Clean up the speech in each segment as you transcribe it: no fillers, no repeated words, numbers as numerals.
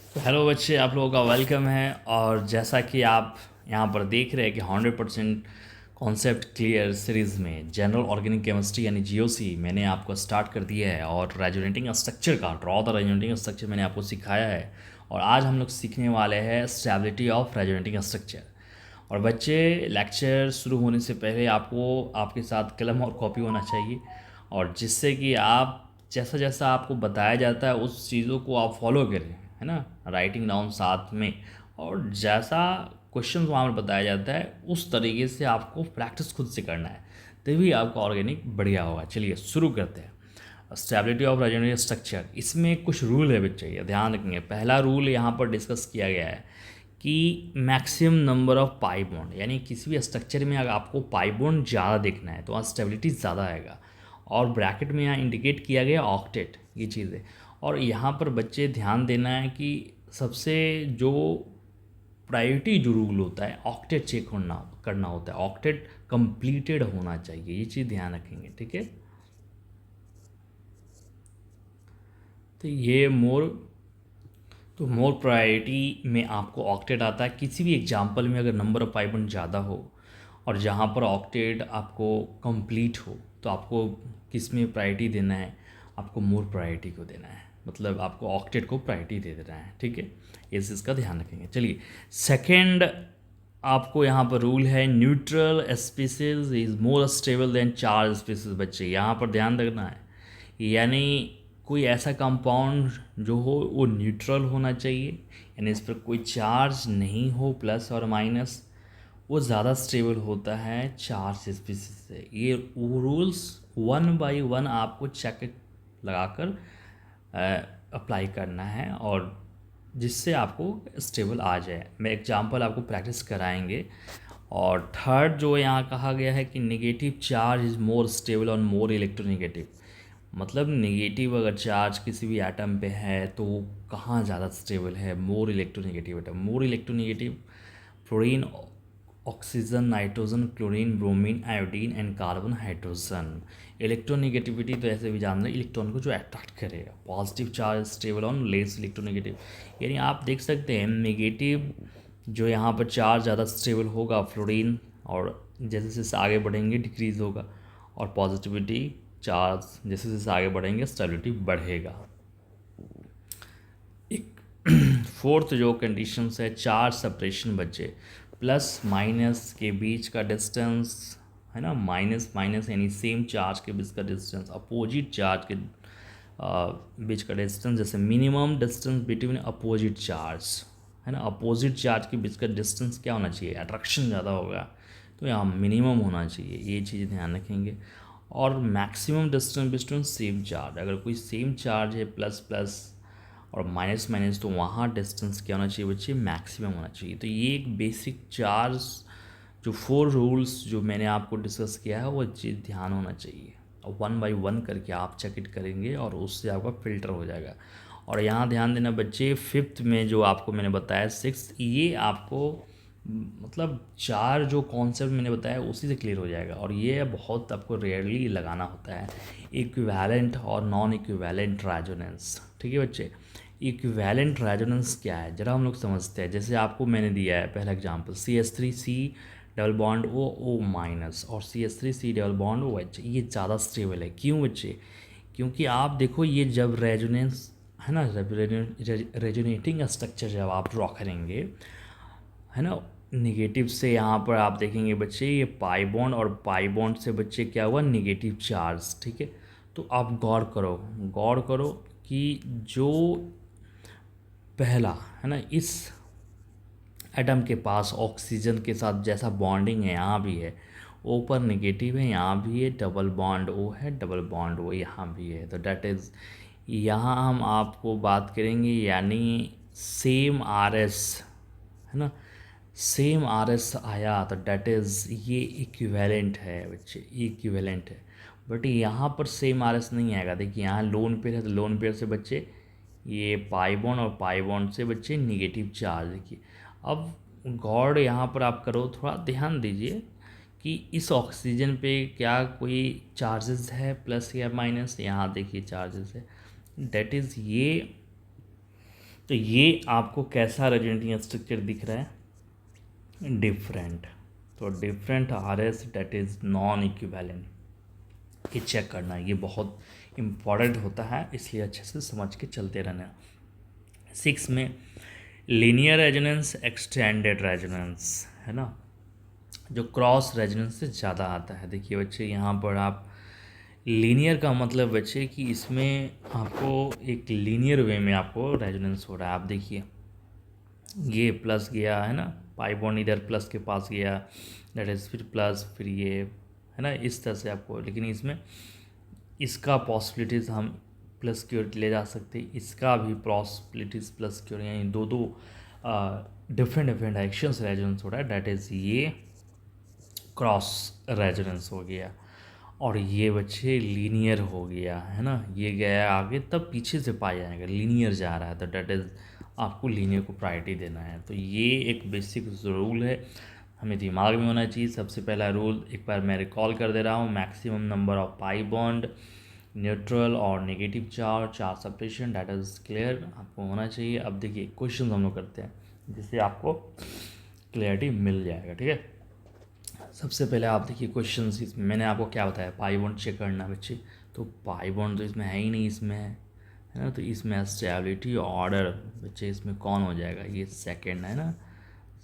तो हेलो बच्चे, आप लोगों का वेलकम है। और जैसा कि आप यहाँ पर देख रहे हैं कि 100% कॉन्सेप्ट क्लियर सीरीज़ में जनरल ऑर्गेनिक केमिस्ट्री यानी जीओसी मैंने आपको स्टार्ट कर दिया है। और रेजोनेटिंग स्ट्रक्चर का ड्रॉ द रेजोनेटिंग स्ट्रक्चर मैंने आपको सिखाया है। और आज हम लोग सीखने वाले हैं स्टेबिलिटी ऑफ रेजोनेटिंग स्ट्रक्चर। और बच्चे, लेक्चर शुरू होने से पहले आपको आपके साथ कलम और कॉपी होना चाहिए, और जिससे कि आप जैसा जैसा आपको बताया जाता है उस चीज़ों को आप फॉलो करें, है ना। राइटिंग डाउन साथ में, और जैसा क्वेश्चन वहाँ पर बताया जाता है उस तरीके से आपको प्रैक्टिस खुद से करना है, तभी आपका ऑर्गेनिक बढ़िया होगा। चलिए शुरू करते हैं। स्टेबिलिटी ऑफ रेजोनेटिंग स्ट्रक्चर, इसमें कुछ रूल है बच्चे, ये ध्यान रखेंगे। पहला रूल यहाँ पर डिस्कस किया गया है कि maximum number of pi bond, यानी किसी भी स्ट्रक्चर में अगर आपको पाई बॉन्ड ज़्यादा देखना है तो वहाँ स्टेबिलिटी ज़्यादा आएगा। और ब्रैकेट में यहाँ इंडिकेट किया गया ऑक्टेट, ये चीज़ है। और यहाँ पर बच्चे ध्यान देना है कि सबसे जो प्रायोरिटी जो रूल होता है ऑक्टेट चेक करना होता है, ऑक्टेट कंप्लीटेड होना चाहिए, ये चीज़ ध्यान रखेंगे, ठीक है। तो ये मोर प्रायोरिटी में आपको ऑक्टेट आता है। किसी भी एग्जाम्पल में अगर नंबर ऑफ पाइबन ज़्यादा हो और जहाँ पर ऑक्टेट आपको कंप्लीट हो तो आपको किस में प्रायोरिटी देना है, आपको मोर प्रायोरिटी को देना है, मतलब आपको ऑक्टेट को प्रायोरिटी दे देना है, ठीक है। इस चीज़ का ध्यान रखेंगे। चलिए सेकेंड, आपको यहाँ पर रूल है neutral species is more stable then charge species. बच्चे यहाँ पर ध्यान रखना है, यानी कोई ऐसा कंपाउंड जो हो वो न्यूट्रल होना चाहिए, यानी इस पर कोई चार्ज नहीं हो, प्लस और माइनस, वो ज़्यादा स्टेबल होता है चार्ज स्पीसीज से। ये वो रूल्स वन बाय वन आपको चेक लगाकर अप्लाई करना है, और जिससे आपको स्टेबल आ जाए। मैं एग्जांपल आपको प्रैक्टिस कराएंगे। और थर्ड जो यहाँ कहा गया है कि negative charge is more stable और मोर इलेक्ट्रोनेगेटिव, मतलब नेगेटिव अगर चार्ज किसी भी एटम पे है तो वो कहाँ ज़्यादा स्टेबल है, more electronegative atom. More electronegative fluorine, oxygen, nitrogen, chlorine, bromine, iodine and carbon, hydrogen. Electronegativity तो ऐसे भी जान रहे हैं, इलेक्ट्रॉन को जो अट्रैक्ट करेगा। Positive charge stable on less electronegative, यानी आप देख सकते हैं नेगेटिव जो यहाँ पर चार्ज ज़्यादा स्टेबल होगा फ्लोरीन, और जैसे जैसे आगे बढ़ेंगे डिक्रीज़ होगा। और पॉजिटिविटी चार्ज जैसे जैसे आगे बढ़ेंगे स्टेबिलिटी बढ़ेगा। एक फोर्थ जो कंडीशंस है चार्ज सेपरेशन बच्चे, प्लस माइनस के बीच का डिस्टेंस, है ना, माइनस माइनस यानी सेम चार्ज के बीच का डिस्टेंस, अपोजिट चार्ज के बीच का डिस्टेंस, जैसे minimum distance between opposite charge, है ना। अपोजिट चार्ज के बीच का डिस्टेंस क्या होना चाहिए, अट्रैक्शन ज़्यादा होगा तो यहाँ मिनिमम होना चाहिए, ये चीज़ ध्यान रखेंगे। और maximum distance between same charge, अगर कोई सेम चार्ज है प्लस प्लस और माइनस माइनस तो वहाँ डिस्टेंस क्या होना चाहिए बच्चे, मैक्सिमम होना चाहिए। तो ये एक बेसिक चार्ज जो 4 रूल्स जो मैंने आपको डिस्कस किया है वो चीज़ ध्यान होना चाहिए। और वन बाय वन करके आप चेक इट करेंगे और उससे आपका फिल्टर हो जाएगा। और यहाँ ध्यान देना बच्चे, फिफ्थ में जो आपको मैंने बताया सिक्स, ये आपको मतलब 4 जो कॉन्सेप्ट मैंने बताया उसी से क्लियर हो जाएगा। और ये बहुत आपको रेयरली लगाना होता है, इक्विवेलेंट और नॉन इक्विवेलेंट रेजोनेंस, ठीक है बच्चे। इक्विवेलेंट रेजोनेंस क्या है जरा हम लोग समझते हैं। जैसे आपको मैंने दिया है पहला example, CH3C double bond O minus और CH3C डबल बॉन्ड OH, ये ज़्यादा स्टेबल है। क्यों बच्चे, क्योंकि आप देखो ये जब रेजोनेंस, है ना, रेजोनेटिंग स्ट्रक्चर जब आप ड्रॉ करेंगे, है ना, निगेटिव से यहाँ पर आप देखेंगे बच्चे ये पाई बॉन्ड, और पाई बॉन्ड से बच्चे क्या हुआ, निगेटिव चार्ज, ठीक है। तो आप गौर करो कि जो पहला, है ना, इस एटम के पास ऑक्सीजन के साथ जैसा बॉन्डिंग है यहाँ भी है, ओ पर नेगेटिव है, यहाँ भी है, डबल बॉन्ड ओ है, डबल बॉन्ड ओ यहाँ भी है। तो डैट इज़, यहाँ हम आपको बात करेंगे यानी सेम आर एस, है ना, सेम आर एस आया तो डैट इज़ ये इक्विवेलेंट है बच्चे, ये इक्विवेलेंट है। बट यहाँ पर सेम आर एस नहीं आएगा। देखिए यहाँ लोन पेयर है तो लोन पेयर से बच्चे ये पाई बॉन्ड, और पाई बॉन्ड से बच्चे निगेटिव चार्ज। देखिए अब गौर यहाँ पर आप करो, थोड़ा ध्यान दीजिए कि इस ऑक्सीजन पे क्या कोई चार्जेस है प्लस या माइनस, यहाँ देखिए चार्जेस है। डेट इज़ ये तो ये आपको कैसा रेजोनेटिंग स्ट्रक्चर दिख रहा है? डिफरेंट। तो different R S that is non equivalent, ये चेक करना है, ये बहुत इम्पॉर्टेंट होता है, इसलिए अच्छे से समझ के चलते रहना। 6 में लीनियर रेजोनेंस, एक्सटेंडेड रेजोनेंस, है ना, जो क्रॉस रेजोनेंस से ज़्यादा आता है। देखिए बच्चे यहाँ पर आप लीनियर का मतलब बच्चे कि इसमें आपको एक लीनियर वे में आपको रेजोनेंस हो रहा है। आप देखिए ये प्लस गया है ना, पाई बॉन्ड इधर प्लस के पास गया, दैट इज़ फिर प्लस, फिर ये है ना, इस तरह से आपको, लेकिन इसमें इसका पॉसिबिलिटीज़ हम प्लस की ओर ले जा सकते, इसका भी पॉसिबिलिटीज़ प्लस की ओर, यानी दो दो डिफरेंट डिफरेंट डायरेक्शंस रेजोनेंस हो रहा है, दैट इज़ ये क्रॉस रेजोनेंस हो गया। और ये बच्चे लीनियर हो गया, है ना, ये गया आगे तब पीछे से पाया जाएगा, लीनियर जा रहा है तो डेट इज़ आपको लीनियर को प्रायोरिटी देना है। तो ये एक बेसिक रूल है, हमें दिमाग में होना चाहिए। सबसे पहला रूल एक बार मैं रिकॉल कर दे रहा हूँ, maximum number of pi bond, neutral और negative charge, charge separation, that is clear आपको होना चाहिए। अब देखिए क्वेश्चन हम लोग करते हैं जिससे आपको क्लियरिटी मिल जाएगा, ठीक है। सबसे पहले आप देखिए क्वेश्चन, इसमें मैंने आपको क्या बताया, पाई बॉन्ड चेक करना बच्चे, तो पाई बॉन्ड तो इसमें है ही नहीं, इसमें है ना, तो इसमें स्टेबिलिटी ऑर्डर बच्चे इसमें कौन हो जाएगा, ये सेकंड है ना,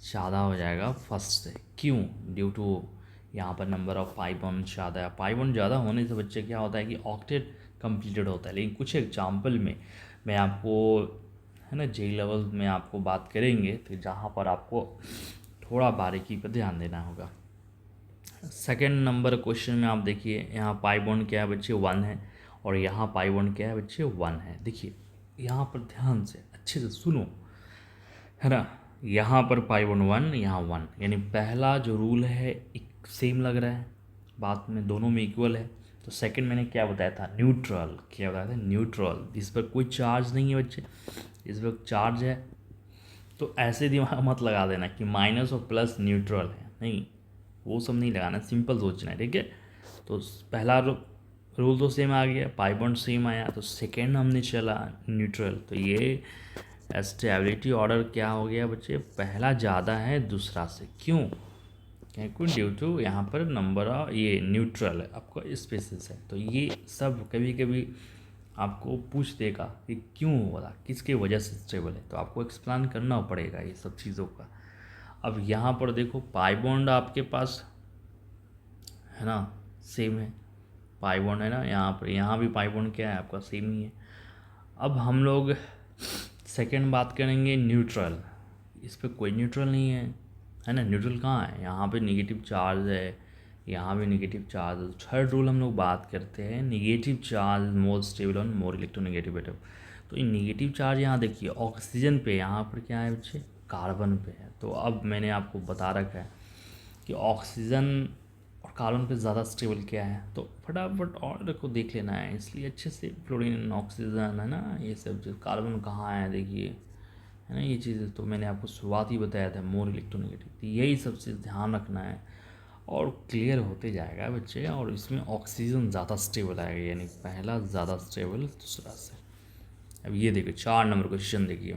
ज़्यादा हो जाएगा फर्स्ट से। क्यों? ड्यू टू यहाँ पर नंबर ऑफ पाई बॉन्ड ज़्यादा है। पाई बॉन्ड ज़्यादा होने से बच्चे क्या होता है कि ऑक्टेट कंप्लीटेड होता है। लेकिन कुछ एग्जाम्पल में मैं आपको, है ना, जे लेवल में आपको बात करेंगे तो जहाँ पर आपको थोड़ा बारीकी पर ध्यान देना होगा। सेकेंड नंबर क्वेश्चन में आप देखिए यहाँ पाई बॉन्ड क्या है बच्चे, 1 है, और यहाँ पाई बॉन्ड क्या है बच्चे, 1 है। देखिए यहाँ पर ध्यान से अच्छे से सुनो, है ना, यहाँ पर पाई बॉन्ड 1, यहाँ 1, यानी पहला जो रूल है एक सेम लग रहा है, बात में दोनों में इक्वल है। तो सेकंड मैंने क्या बताया था, न्यूट्रल, क्या बताया था, न्यूट्रल, इस पर कोई चार्ज नहीं है बच्चे, इस पर चार्ज है। तो ऐसे दिमाग मत लगा देना कि माइनस और प्लस न्यूट्रल है, नहीं, वो सब नहीं लगाना, सिंपल सोचना है, ठीक है। तो पहला रूल तो सेम आ गया, पाई बॉन्ड सेम आया, तो सेकेंड हमने चला न्यूट्रल, तो ये स्टेबिलिटी ऑर्डर क्या हो गया बच्चे, पहला ज़्यादा है दूसरा से। क्यों? क्योंकि ड्यू टू यहाँ पर नंबर ऑफ ये न्यूट्रल है, आपका स्पेसिस है। तो ये सब कभी कभी आपको पूछ देगा कि क्यों हो रहा, किसके वजह से स्टेबल है, तो आपको एक्सप्लेन करना पड़ेगा ये सब चीज़ों का। अब यहाँ पर देखो पाई बॉन्ड आपके पास है ना, सेम है, पाई बॉन्ड है ना, यहाँ पर, यहाँ भी पाई बॉन्ड क्या है आपका, सेम ही है। अब हम लोग सेकंड बात करेंगे न्यूट्रल, इस पर कोई न्यूट्रल नहीं है ना, न्यूट्रल कहाँ है, यहाँ पे नेगेटिव चार्ज है, यहाँ भी नेगेटिव चार्ज है। थर्ड रूल हम लोग बात करते हैं, नेगेटिव चार्ज मोर स्टेबल और मोर इलेक्ट्रोनेगेटिव एटम। तो ये नेगेटिव चार्ज यहाँ देखिए ऑक्सीजन पे, यहाँ पर क्या है बच्चे, कार्बन पे है। तो अब मैंने आपको बता रखा है कि ऑक्सीजन और कार्बन पे ज़्यादा स्टेबल क्या है, तो फटाफट ऑर्डर को देख लेना है, इसलिए अच्छे से फ्लोरीन, ऑक्सीजन, है ना, ये सब चीज़, कार्बन कहाँ है देखिए, है ना, ये चीज़ें तो मैंने आपको शुरुआत ही बताया था, मोर इलेक्ट्रोनेगेटिव, तो यही सब चीज़ ध्यान रखना है और क्लियर होते जाएगा बच्चे। और इसमें ऑक्सीजन ज़्यादा स्टेबल आएगा, यानी पहला ज़्यादा स्टेबल दूसरा से। अब ये देखिए 4 नंबर क्वेश्चन देखिए,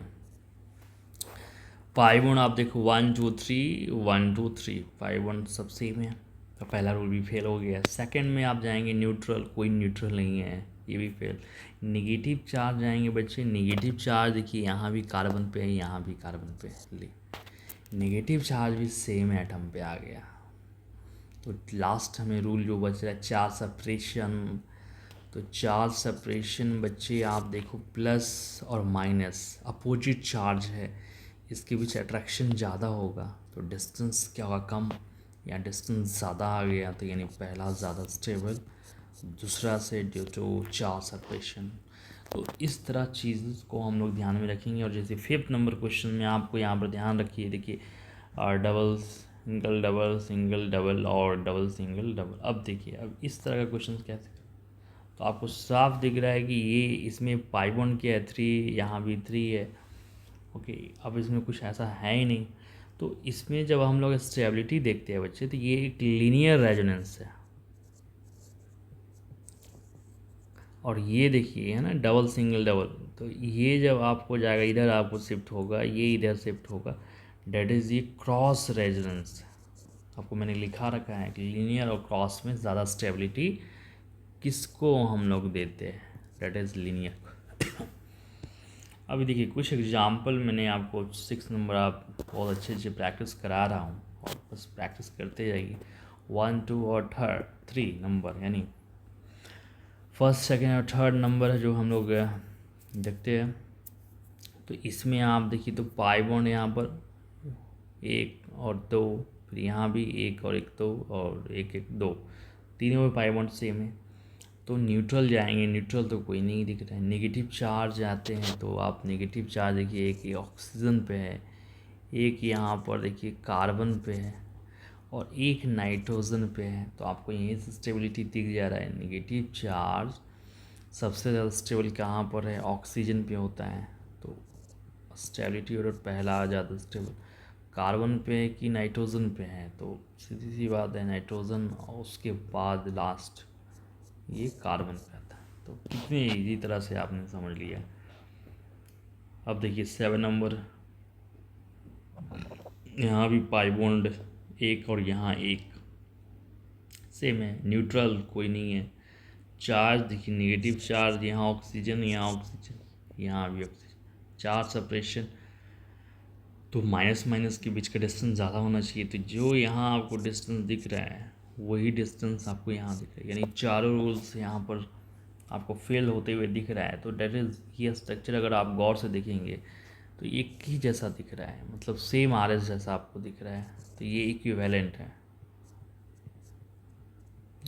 पाई बॉन्ड आप देखो 1 2 3 1 2 3, पाई बॉन्ड सब सेम है, तो पहला रूल भी फेल हो गया। सेकंड में आप जाएंगे न्यूट्रल, कोई न्यूट्रल नहीं है, ये भी फेल। निगेटिव चार्ज जाएंगे बच्चे, निगेटिव चार्ज देखिए यहाँ भी कार्बन पे है, यहाँ भी कार्बन पे है, ले निगेटिव चार्ज भी सेम एटम पे आ गया। तो लास्ट हमें रूल जो बच रहा है चार्ज सेपरेशन, तो चार्ज सेपरेशन बच्चे आप देखो प्लस और माइनस अपोजिट चार्ज है, इसके बीच अट्रैक्शन ज़्यादा होगा, तो डिस्टेंस क्या होगा, कम, या डिस्टेंस ज़्यादा आ गया, तो यानी पहला ज़्यादा स्टेबल, दूसरा से ड्यू टू चार्ज सेपरेशन। तो इस तरह चीज़ को हम लोग ध्यान में रखेंगे। और जैसे 5th नंबर क्वेश्चन में आपको यहाँ पर ध्यान रखिए, देखिए double single double single double और डबल सिंगल डबल। अब देखिए अब इस तरह का क्वेश्चन कैसे, तो आपको साफ दिख रहा है कि ये इसमें पाई बॉन्ड क्या है, 3, यहाँ भी 3 है, ओके। अब इसमें कुछ ऐसा है ही नहीं, तो इसमें जब हम लोग स्टेबिलिटी देखते हैं बच्चे, तो ये एक लीनियर रेजोनेंस है। और ये देखिए है ना डबल सिंगल डबल, तो ये जब आपको जाएगा इधर आपको शिफ्ट होगा, ये इधर शिफ्ट होगा, डेट इज़ ये क्रॉस रेजोनेंस। आपको मैंने लिखा रखा है कि लीनियर और क्रॉस में ज़्यादा स्टेबिलिटी किसको हम लोग देते हैं, डेट इज़ लीनियर। अभी देखिए कुछ एग्जाम्पल मैंने आपको 6 नंबर आप बहुत अच्छे से प्रैक्टिस करा रहा हूँ, और बस प्रैक्टिस करते जाइए। 1, 2 और 3 नंबर, यानी फर्स्ट, सेकेंड और थर्ड नंबर है जो हम लोग देखते हैं। तो इसमें आप देखिए तो पाई बॉन्ड यहाँ पर 1 और 2, फिर यहाँ भी 1 और 1 2 और 1 1 2, तीनों में पाई बॉन्ड सेम है। तो न्यूट्रल जाएंगे, न्यूट्रल तो कोई नहीं दिख रहा है। नेगेटिव चार्ज आते हैं तो आप नेगेटिव चार्ज देखिए, एक ये ऑक्सीजन पे है, एक यहाँ पर देखिए कार्बन पे है, और एक नाइट्रोजन पे है। तो आपको यहीं से स्टेबिलिटी दिख जा रहा है। नेगेटिव चार्ज सबसे ज़्यादा स्टेबल कहाँ पर है, ऑक्सीजन पे होता है। तो स्टेबिलिटी और पहला ज़्यादा स्टेबल कार्बन पे है कि नाइट्रोजन पे है, तो सीधी सी बात है नाइट्रोजन, और उसके बाद लास्ट ये कार्बन पे आता है। तो कितनी इजी तरह से आपने समझ लिया। अब देखिए 7 नंबर, यहाँ भी पाई बॉन्ड 1 और यहाँ 1 सेम है, न्यूट्रल कोई नहीं है। चार्ज देखिए नेगेटिव चार्ज, यहाँ ऑक्सीजन, यहाँ ऑक्सीजन, यहाँ भी ऑक्सीजन, चार्ज सेपरेशन। तो माइनस माइनस के बीच का डिस्टेंस ज़्यादा होना चाहिए। तो जो यहाँ आपको डिस्टेंस दिख रहा है वही डिस्टेंस आपको यहाँ दिख रहा है, यानी चारों रूल्स यहाँ पर आपको फेल होते हुए दिख रहा है। तो डेट इज़ ये स्ट्रक्चर अगर आप गौर से देखेंगे तो एक ही जैसा दिख रहा है, मतलब सेम आर एस जैसा आपको दिख रहा है। तो ये इक्विवेलेंट है।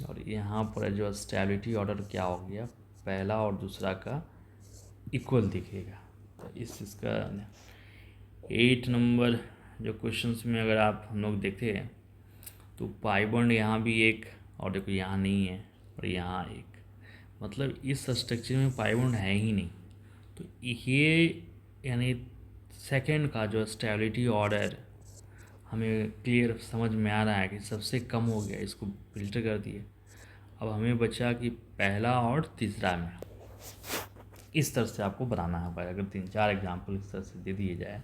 और यहाँ पर जो स्टेबिलिटी ऑर्डर क्या हो गया, पहला और दूसरा का इक्वल दिखेगा। तो इस इसका 8 नंबर जो क्वेश्चंस में अगर आप हम लोग देखते हैं तो पाई बॉन्ड यहाँ भी 1, और देखो यहाँ नहीं है, और यहाँ 1, मतलब इस स्ट्रक्चर में पाई बॉन्ड है ही नहीं। तो ये यानी सेकंड का जो स्टेबिलिटी ऑर्डर हमें क्लियर समझ में आ रहा है कि सबसे कम हो गया, इसको फिल्टर कर दिए। अब हमें बचा कि पहला और तीसरा में इस तरह से आपको बनाना है। अगर 3-4 एग्जाम्पल इस तरह से दे दिए जाए,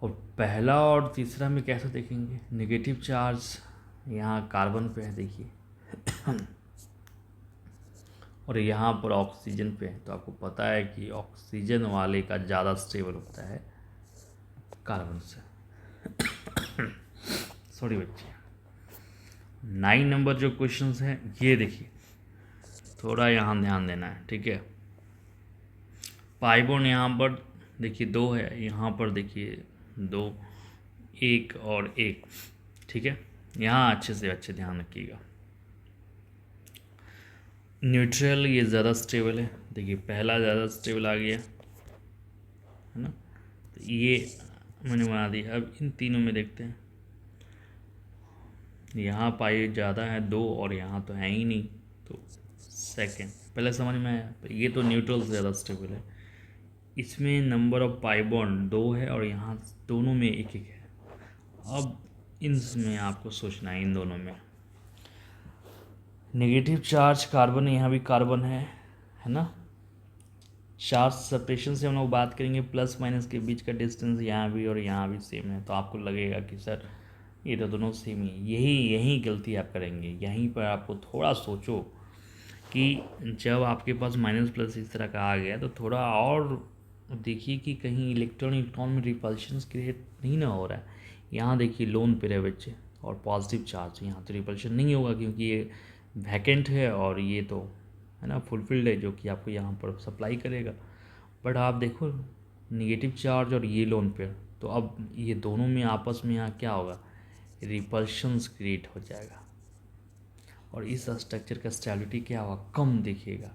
और पहला और तीसरा में कैसे देखेंगे, नेगेटिव चार्ज यहाँ कार्बन पे है देखिए और यहाँ पर ऑक्सीजन पे है। तो आपको पता है कि ऑक्सीजन वाले का ज़्यादा स्टेबल होता है कार्बन से। सॉरी बच्चे। 9 नंबर जो क्वेश्चंस हैं ये देखिए, थोड़ा यहाँ ध्यान देना है, ठीक है। पाई बॉन्ड यहाँ पर देखिए 2 है, यहाँ पर देखिए 2, 1 और 1, ठीक है। यहाँ अच्छे ध्यान रखिएगा। न्यूट्रल ये ज़्यादा स्टेबल है, देखिए पहला ज़्यादा स्टेबल आ गया है ना। तो ये मैंने बना दिया। अब इन तीनों में देखते हैं, यहाँ पाई ज़्यादा है 2 और यहाँ तो है ही नहीं, तो सेकंड पहले समझ में आया। तो ये तो न्यूट्रल से ज़्यादा स्टेबल है। इसमें नंबर ऑफ पाई बॉन्ड 2 है और यहाँ दोनों में 1 1 है। अब इनमें आपको सोचना है, इन दोनों में नेगेटिव चार्ज कार्बन, यहाँ भी कार्बन है ना। चार्ज सेपरेशन से हम लोग बात करेंगे, प्लस माइनस के बीच का डिस्टेंस यहाँ भी और यहाँ भी सेम है। तो आपको लगेगा कि सर ये तो दोनों सेम ही, यही गलती आप करेंगे। यहीं पर आपको थोड़ा सोचो कि जब आपके पास माइनस प्लस इस तरह का आ गया तो थोड़ा और देखिए कि कहीं इलेक्ट्रॉन में रिपल्शन क्रिएट नहीं ना हो रहा है। यहाँ देखिए लोन पे रहे बच्चे और पॉजिटिव चार्ज, यहाँ तो रिपल्शन नहीं होगा क्योंकि ये वैकेंट है और ये तो है ना फुलफिल्ड है, जो कि आपको यहाँ पर सप्लाई करेगा। बट आप देखो निगेटिव चार्ज और ये लोन पेयर, तो अब ये दोनों में आपस में यहाँ क्या होगा, रिपल्शंस क्रिएट हो जाएगा और इस स्ट्रक्चर का स्टेबिलिटी क्या होगा, कम दिखेगा।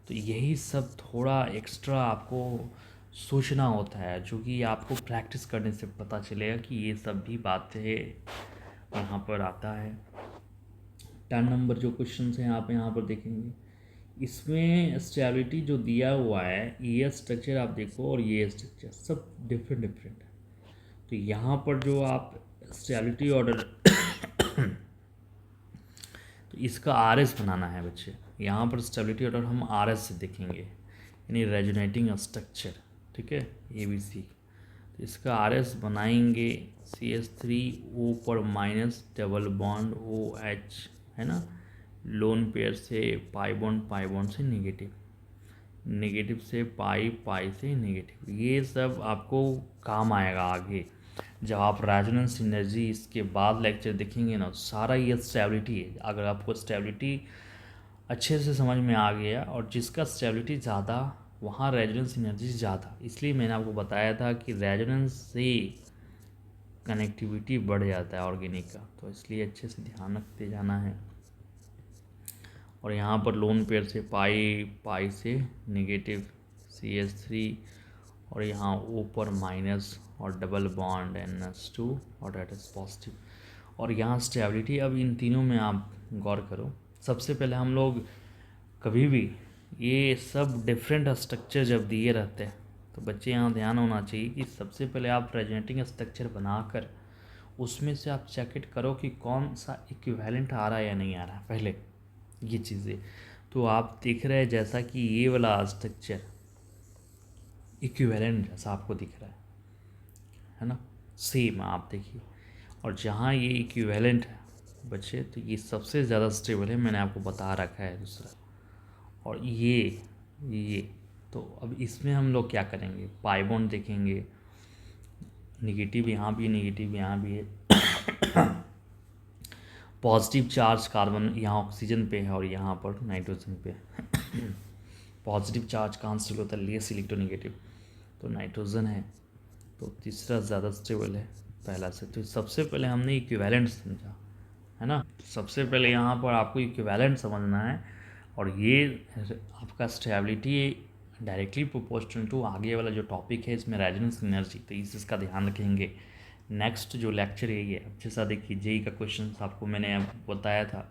तो यही सब थोड़ा एक्स्ट्रा आपको सोचना होता है, जो कि आपको प्रैक्टिस करने से पता चलेगा कि ये सब भी बातें यहाँ पर आता है। 10 नंबर जो क्वेश्चन हैं आप यहाँ पर देखेंगे, इसमें स्टेबिलिटी जो दिया हुआ है, ये स्ट्रक्चर आप देखो और ये स्ट्रक्चर सब डिफरेंट है। तो यहाँ पर जो आप स्टेबिलिटी ऑर्डर तो इसका आर एस बनाना है बच्चे। यहाँ पर स्टेबिलिटी ऑर्डर हम आर एस से देखेंगे, यानी रेजोनेटिंग स्ट्रक्चर, ठीक है, ABC। तो इसका RS बनाएंगे CH3O पर माइनस डबल बॉन्ड OH, है ना, लोन पेयर से पाई बॉन्ड से नेगेटिव, नेगेटिव से पाई से नेगेटिव। ये सब आपको काम आएगा आगे जब आप रेजोनेंस एनर्जी इसके बाद लेक्चर देखेंगे ना। सारा ये स्टेबिलिटी है, अगर आपको स्टेबिलिटी अच्छे से समझ में आ गया, और जिसका स्टेबिलिटी ज़्यादा वहाँ रेजोनेंस एनर्जी ज़्यादा, इसलिए मैंने आपको बताया था कि रेजोनेंस से कनेक्टिविटी बढ़ जाता है ऑर्गेनिक का, तो इसलिए अच्छे से ध्यान रखते जाना है। और यहाँ पर लोन पेयर से पाई से नेगेटिव CH3, और यहाँ O पर माइनस और डबल बॉन्ड NH2 और डेट इज पॉजिटिव। और यहाँ स्टेबिलिटी, अब इन तीनों में आप गौर करो। सबसे पहले हम लोग कभी भी ये सब डिफरेंट स्ट्रक्चर जब दिए रहते हैं तो बच्चे यहाँ ध्यान होना चाहिए कि सबसे पहले आप रेजोनेटिंग स्ट्रक्चर बनाकर उसमें से आप चेक करो कि कौन सा इक्विवेलेंट आ रहा है या नहीं आ रहा है, पहले ये चीज़ें। तो आप देख रहे हैं जैसा कि ये वाला स्ट्रक्चर इक्विवेलेंट जैसा आपको दिख रहा है ना, सेम आप देखिए। और जहाँ ये इक्विवेलेंट है बच्चे, तो ये सबसे ज़्यादा स्टेबल है, मैंने आपको बता रखा है दूसरा। और ये तो अब इसमें हम लोग क्या करेंगे, पाई बॉन्ड देखेंगे, निगेटिव यहाँ भी, निगेटिव यहाँ भी है, पॉजिटिव चार्ज कार्बन यहाँ ऑक्सीजन पे है और यहाँ पर नाइट्रोजन पे है। पॉजिटिव चार्ज कहाँ से होता है, लेस इलेक्ट्रोनेगेटिव, तो नाइट्रोजन है। तो तीसरा ज़्यादा स्टेबल है पहला से। तो सबसे पहले हमने इक्विवेलेंट समझा, है ना। सबसे पहले यहाँ पर आपको इक्विवेलेंट समझना है, और ये आपका स्टेबिलिटी डायरेक्टली प्रोपोर्शनल टू आगे वाला जो टॉपिक है इसमें रेजोनेंस एनर्जी, तो इस इसका ध्यान रखेंगे। नेक्स्ट जो लेक्चर है ये अच्छे से देखिए, जेई का क्वेश्चन आपको मैंने बताया था,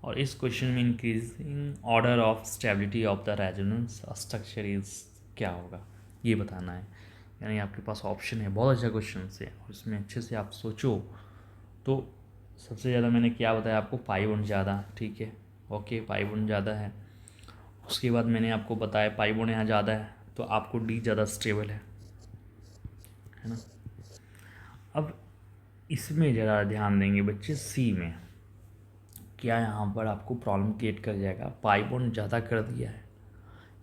और इस क्वेश्चन में increasing order of stability of the resonance structure is क्या होगा ये बताना है। यानी आपके पास ऑप्शन है, बहुत अच्छा क्वेश्चन है, और इसमें अच्छे से आप सोचो। तो सबसे ज़्यादा मैंने क्या बताया आपको, पाई बॉन्ड ज़्यादा, ठीक है, ओके, पाई बॉन्ड ज़्यादा है। उसके बाद मैंने आपको बताया पाई बॉन्ड यहाँ ज़्यादा है तो आपको डी ज़्यादा स्टेबल है ना। अब इसमें ज़रा ध्यान देंगे बच्चे, सी में क्या यहाँ पर आपको प्रॉब्लम क्रिएट कर जाएगा, पाई बॉन्ड ज़्यादा कर दिया है,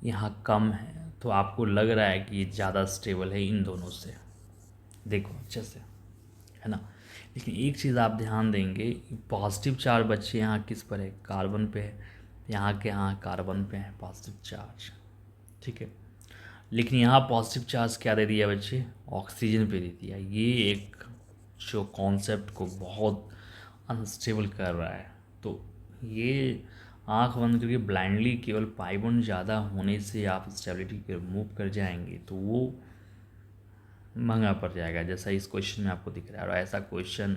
यहाँ कम है, तो आपको लग रहा है कि ये ज़्यादा स्टेबल है इन दोनों से, देखो अच्छे से, है ना। लेकिन एक चीज़ आप ध्यान देंगे, पॉजिटिव चार्ज बच्चे यहाँ किस पर है, कार्बन पे है, यहाँ के यहाँ कार्बन पे है पॉजिटिव चार्ज, ठीक है। लेकिन यहाँ पॉजिटिव चार्ज क्या दे दिया बच्चे, ऑक्सीजन पे दे दिया। ये एक जो कॉन्सेप्ट को बहुत अनस्टेबल कर रहा है। तो ये आंख बंद करके ब्लाइंडली केवल पाई बॉन्ड ज़्यादा होने से आप स्टेबिलिटी को रिमूव कर जाएंगे तो वो महंगा पड़ जाएगा, जैसा इस क्वेश्चन में आपको दिख रहा है। और ऐसा क्वेश्चन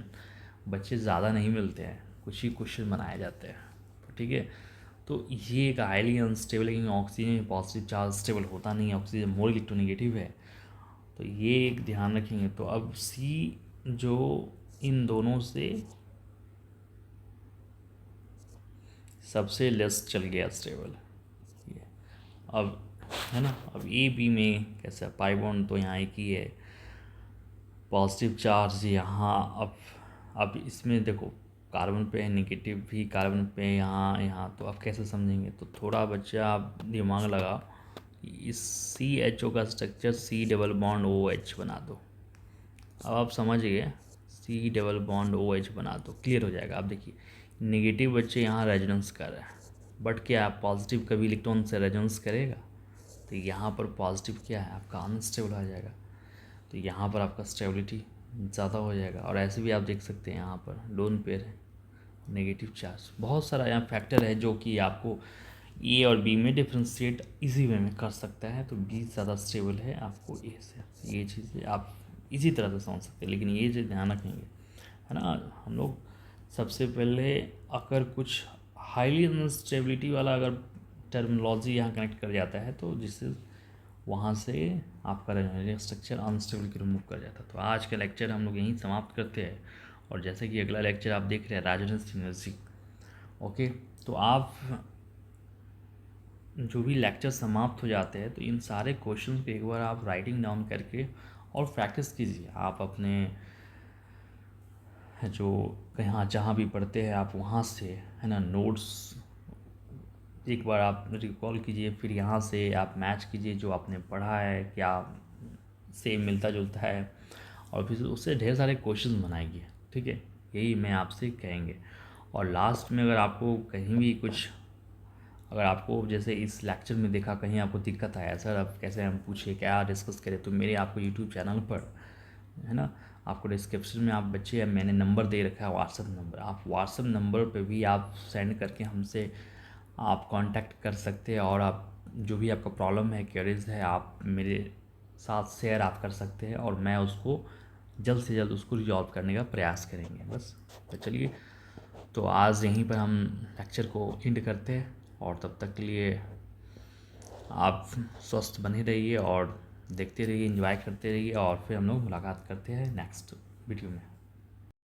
बच्चे ज़्यादा नहीं मिलते हैं, कुछ ही क्वेश्चन बनाए जाते हैं, तो ठीक है। तो ये एक हाईली अनस्टेबल, लेकिन ऑक्सीजन पॉजिटिव चार्ज स्टेबल होता नहीं है, ऑक्सीजन मोर इलेक्ट्रोनेगेटिव है, तो ये एक ध्यान रखेंगे। तो अब सी जो इन दोनों से सबसे लेस चल गया स्टेबल, ये अब, है ना। अब ए बी में कैसा, पाई बॉन्ड तो यहाँ एक ही है, पॉजिटिव चार्ज यहाँ, अब इसमें देखो कार्बन पे है, नेगेटिव भी कार्बन पे है यहाँ यहाँ, तो आप कैसे समझेंगे। तो थोड़ा बच्चा आप दिमाग लगाओ, इस CHO का structure C double bond OH बना दो। अब आप समझ गए, C डबल बॉन्ड OH बना दो, क्लियर हो जाएगा। आप देखिए नेगेटिव बच्चे यहाँ रेजोनेंस कर रहे हैं, बट क्या पॉजिटिव कभी इलेक्ट्रॉन से रेजोनेंस करेगा, तो यहाँ पर पॉजिटिव क्या है आपका अनस्टेबल हो जाएगा, तो यहाँ पर आपका स्टेबिलिटी ज़्यादा हो जाएगा। और ऐसे भी आप देख सकते हैं यहाँ पर लोन पेयर है, नेगेटिव चार्ज, बहुत सारा यहाँ फैक्टर है जो कि आपको ए और बी में डिफ्रेंशिएट इजी वे में कर सकता है। तो बी ज़्यादा स्टेबल है आपको ए से, ये चीज़ें आप इसी तरह से समझ सकते हैं। लेकिन ये चीज़ ध्यान रखेंगे, है ना। हम लोग सबसे पहले अगर कुछ हाईली अनस्टेबिलिटी वाला अगर टर्मिनोलॉजी यहाँ कनेक्ट कर जाता है तो जिससे वहाँ से आपका स्ट्रक्चर अनस्टेबल की रिमूव कर जाता है। तो आज का लेक्चर हम लोग यहीं समाप्त करते हैं, और जैसे कि अगला लेक्चर आप देख रहे हैं रेजोनेंस एनर्जी, ओके। तो आप जो भी लेक्चर समाप्त हो जाते हैं तो इन सारे क्वेश्चंस को एक बार आप राइटिंग डाउन करके और प्रैक्टिस कीजिए। आप अपने जो कहाँ जहाँ भी पढ़ते हैं आप वहाँ से, है ना, नोट्स एक बार आप रिकॉल कीजिए, फिर यहाँ से आप मैच कीजिए जो आपने पढ़ा है क्या सेम मिलता जुलता है, और फिर उससे ढेर सारे क्वेश्चन बनाइए। ठीक है, यही मैं आपसे कहेंगे। और लास्ट में अगर आपको कहीं भी कुछ, अगर आपको जैसे इस लेक्चर में देखा कहीं आपको दिक्कत आया, सर अब कैसे हम पूछे क्या डिस्कस करें, तो मेरे आपको यूट्यूब चैनल पर, है ना, आपको डिस्क्रिप्शन में आप बच्चे मैंने नंबर दे रखा है व्हाट्सअप नंबर, आप व्हाट्सअप नंबर पे भी आप सेंड करके हमसे आप कांटेक्ट कर सकते हैं, और आप जो भी आपका प्रॉब्लम है, क्वेरीज है, आप मेरे साथ शेयर आप कर सकते हैं, और मैं उसको जल्द से जल्द उसको रिजॉल्व करने का प्रयास करेंगे। बस तो चलिए, तो आज यहीं पर हम लेक्चर को एंड करते हैं, और तब तक के लिए आप स्वस्थ बने रहिए और देखते रहिए, एंजॉय करते रहिए, और फिर हम लोग मुलाकात करते हैं नेक्स्ट वीडियो में।